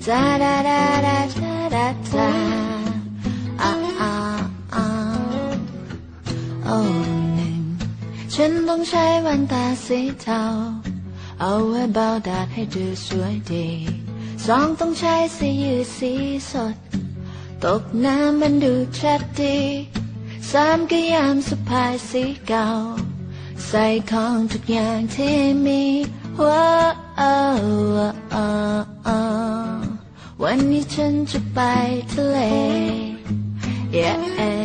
จาดาดาดาจาดาจาฉันต้องใช้แว่นตาสีเทาเอาไว้เบาแดดให้ดูสวยดีสองต้องใช้สียืดสีสดตกน้ำมันดูชัดดีสามก็ยามสะพายสีเก่าใส่ของทุกอย่างที่มีว้าววันนี้ฉันจะไปทะเล yeah